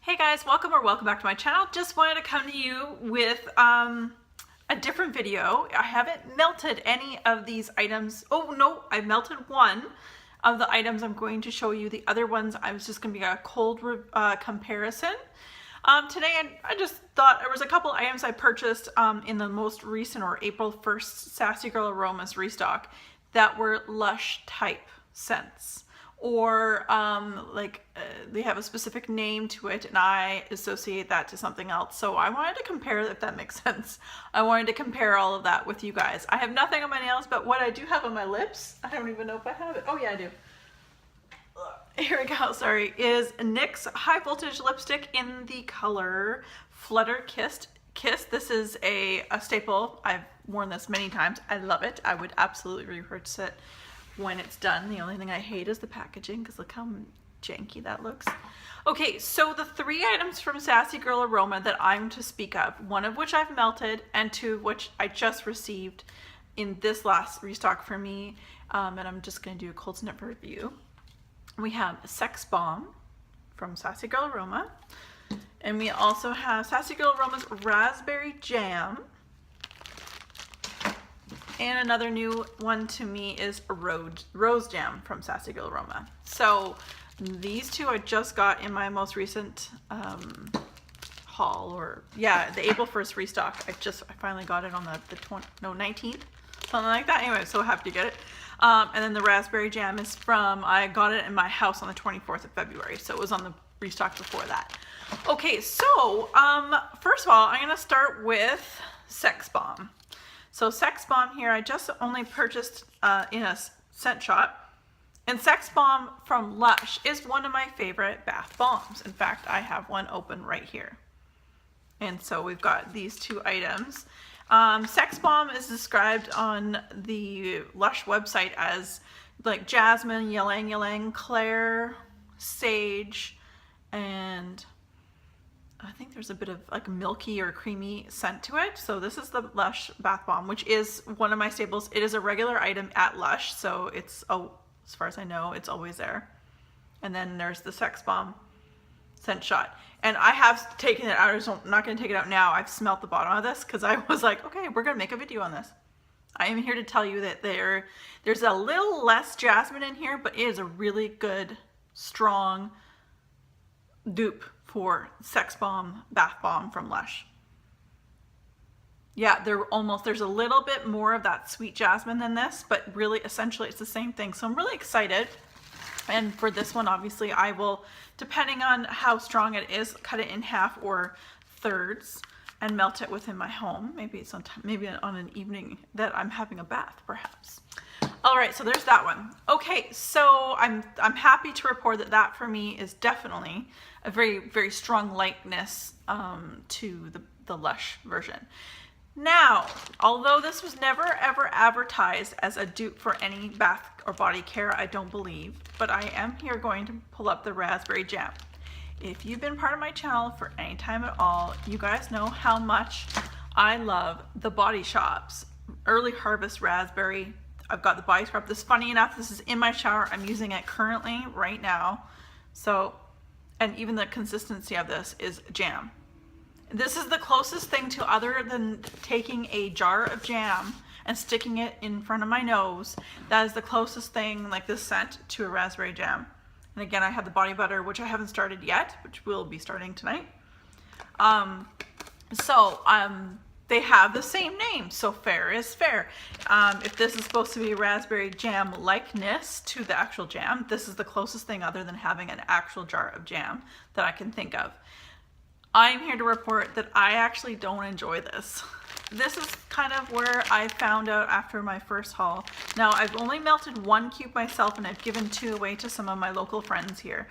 Hey guys, welcome back to my channel. Just wanted to come to you with a different video. I haven't melted any of these items. Oh no, I melted one of the items I'm going to show you. The other ones I was just going to be a cold comparison. Today I just thought there was a couple items I purchased in the most recent or April 1st Sassy Girl Aromas restock that were Lush type scents. Or they have a specific name to it and I associate that to something else. So I wanted to compare, if that makes sense. I wanted to compare all of that with you guys. I have nothing on my nails, but what I do have on my lips, I don't even know if I have it. Oh yeah, I do. Here we go, sorry, is NYX High Voltage Lipstick in the color Flutter Kiss. This is a staple. I've worn this many times. I love it. I would absolutely repurchase it when it's done. The only thing I hate is the packaging because look how janky that looks. Okay, so the three items from Sassy Girl Aroma that I'm to speak of, one of which I've melted and two of which I just received in this last restock for me, and I'm just going to do a cold snip review. We have Sex Bomb from Sassy Girl Aroma, and we also have Sassy Girl Aroma's Raspberry Jam. And another new one to me is Rose Jam from Sassy Girl Aroma. So these two I just got in my most recent haul, or yeah, the April 1st restock. I finally got it on the 19th, something like that. Anyway, so happy to get it. And then the Raspberry Jam is I got it in my house on the 24th of February. So it was on the restock before that. Okay, so first of all, I'm gonna start with Sex Bomb. So Sex Bomb here, I just only purchased in a scent shop. And Sex Bomb from Lush is one of my favorite bath bombs. In fact, I have one open right here. And so we've got these two items. Sex Bomb is described on the Lush website as like jasmine, ylang ylang, claire, sage, and I think there's a bit of like milky or creamy scent to it. So this is the Lush Bath Bomb, which is one of my staples. It is a regular item at Lush, so it's, as far as I know, it's always there. And then there's the Sex Bomb scent shot. And I have taken it out. I'm not going to take it out now. I've smelt the bottom of this because I was like, okay, we're going to make a video on this. I am here to tell you that there's a little less jasmine in here, but it is a really good, strong dupe for Sex Bomb Bath Bomb from Lush. Yeah, there's a little bit more of that sweet jasmine than this, but really essentially it's the same thing. So I'm really excited. And for this one, obviously I will, depending on how strong it is, cut it in half or thirds and melt it within my home. Maybe on an evening that I'm having a bath, perhaps. All right, so there's that one. Okay, so I'm happy to report that for me is definitely a very, very strong likeness to the Lush version. Now, although this was never ever advertised as a dupe for any bath or body care, I don't believe, but I am here going to pull up the Raspberry Jam. If you've been part of my channel for any time at all, you guys know how much I love the Body Shop's Early Harvest Raspberry. I've got the body scrub. This, funny enough, this is in my shower. I'm using it currently right now. So, and even the consistency of this is jam. This is the closest thing to, other than taking a jar of jam and sticking it in front of my nose, that is the closest thing like this scent to a raspberry jam. And again, I have the body butter, which I haven't started yet, which we'll be starting tonight. They have the same name, so fair is fair. If this is supposed to be raspberry jam likeness to the actual jam, this is the closest thing other than having an actual jar of jam that I can think of. I'm here to report that I actually don't enjoy this. This is kind of where I found out after my first haul. Now, I've only melted one cube myself and I've given two away to some of my local friends here.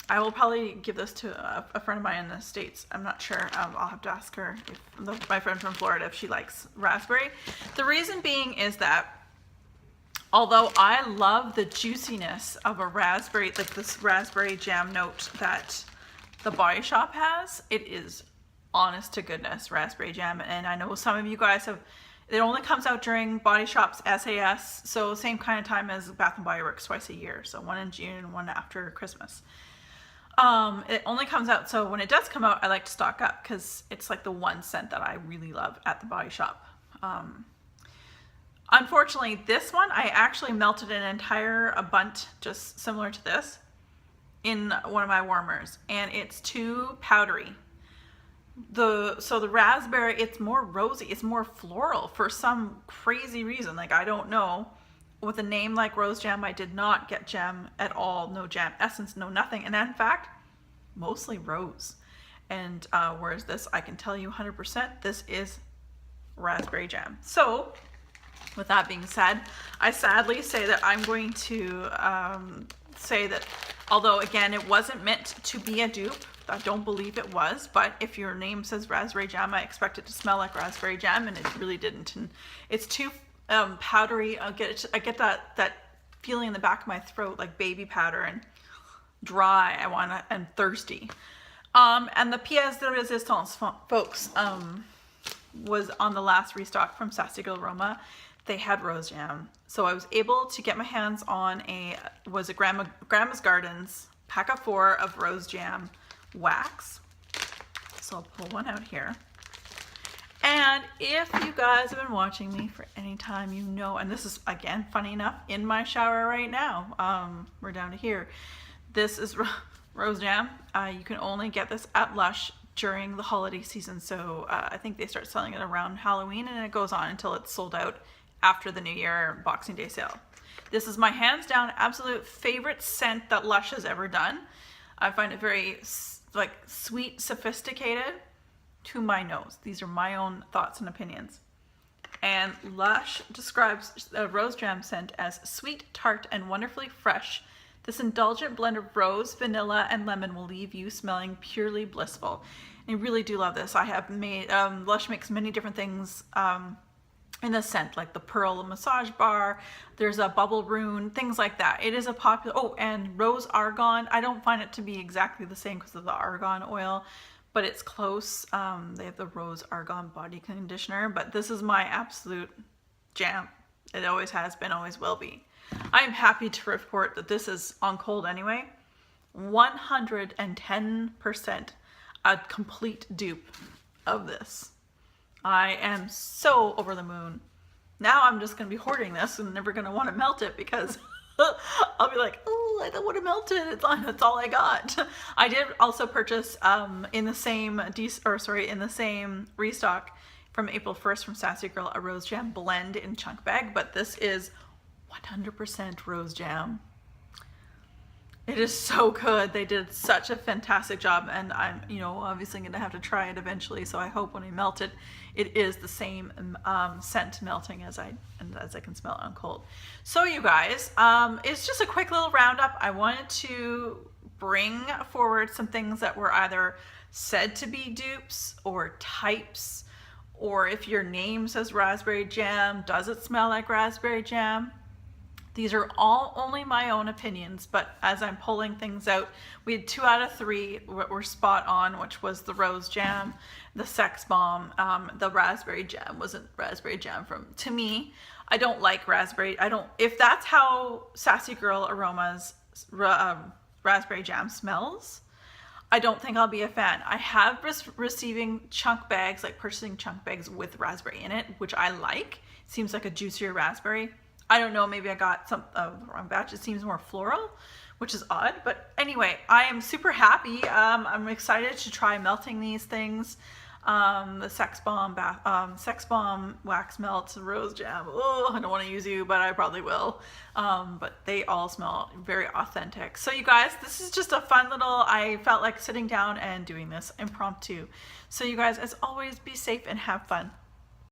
I will probably give this to a friend of mine in the States. I'm not sure. I'll have to ask her, my friend from Florida, if she likes raspberry. The reason being is that although I love the juiciness of a raspberry, like this raspberry jam note that the Body Shop has, it is honest to goodness raspberry jam. And I know some of you guys it only comes out during Body Shop's SAS, so same kind of time as Bath & Body Works, twice a year. So one in June and one after Christmas. It only comes out, so when it does come out, I like to stock up because it's like the one scent that I really love at the Body Shop. Unfortunately, this one, I actually melted an entire bunt, just similar to this, in one of my warmers, and it's too powdery. So the raspberry, it's more rosy, it's more floral for some crazy reason. Like, I don't know. With a name like Rose Jam, I did not get gem at all. No jam essence, no nothing. And in fact, mostly rose. And whereas this, I can tell you 100%, this is raspberry jam. So with that being said, I sadly say that I'm going to say that, although again, it wasn't meant to be a dupe. I don't believe it was, but if your name says raspberry jam, I expect it to smell like raspberry jam, and it really didn't. And it's too powdery. I get that feeling in the back of my throat, like baby powder, and dry. And thirsty. And the pièce de résistance, folks, was on the last restock from Sassy Girl Aroma. They had rose jam, so I was able to get my hands on Grandma's Gardens pack of 4 of rose jam wax. So I'll pull one out here. And if you guys have been watching me for any time, you know, and this is, again, funny enough, in my shower right now. We're down to here. This is rose jam. You can only get this at LUSH during the holiday season. So I think they start selling it around Halloween, and it goes on until it's sold out after the New Year Boxing Day sale. This is my hands down absolute favorite scent that LUSH has ever done. I find it very like sweet, sophisticated to my nose. These are my own thoughts and opinions. And LUSH describes a rose jam scent as sweet, tart, and wonderfully fresh. This indulgent blend of rose, vanilla, and lemon will leave you smelling purely blissful. And I really do love this. I have made, LUSH makes many different things in the scent, like the pearl massage bar, there's a bubble rune, things like that. It is a popular, oh, and rose argan. I don't find it to be exactly the same because of the argan oil, but it's close. They have the rose argan body conditioner, but this is my absolute jam. It always has been, always will be. I am happy to report that this is on cold anyway. 110% a complete dupe of this. I am so over the moon. Now I'm just going to be hoarding this and never going to want to melt it because I'll be like, oh, I don't want to melt it. That's all I got. I did also purchase in the same restock from April 1st from Sassy Girl a rose jam blend in chunk bag, but this is 100% rose jam. It is so good. They did such a fantastic job, and I'm, obviously going to have to try it eventually. So I hope when I melt it, it is the same scent melting as I can smell it on cold. So you guys, it's just a quick little roundup. I wanted to bring forward some things that were either said to be dupes or types, or if your name says raspberry jam, does it smell like raspberry jam? These are all only my own opinions, but as I'm pulling things out, we had 2 out of 3 were spot on, which was the rose jam, the sex bomb. The raspberry jam wasn't raspberry jam to me. I don't like raspberry. If that's how Sassy Girl Aroma's raspberry jam smells, I don't think I'll be a fan. I have receiving chunk bags, like purchasing chunk bags with raspberry in it, which I like. Seems like a juicier raspberry. I don't know, maybe I got the wrong batch. It seems more floral, which is odd. But anyway, I am super happy. I'm excited to try melting these things. The sex bomb wax melt, rose jam. Oh, I don't want to use you, but I probably will. But they all smell very authentic. So you guys, this is just a fun little, I felt like sitting down and doing this impromptu. So you guys, as always, be safe and have fun.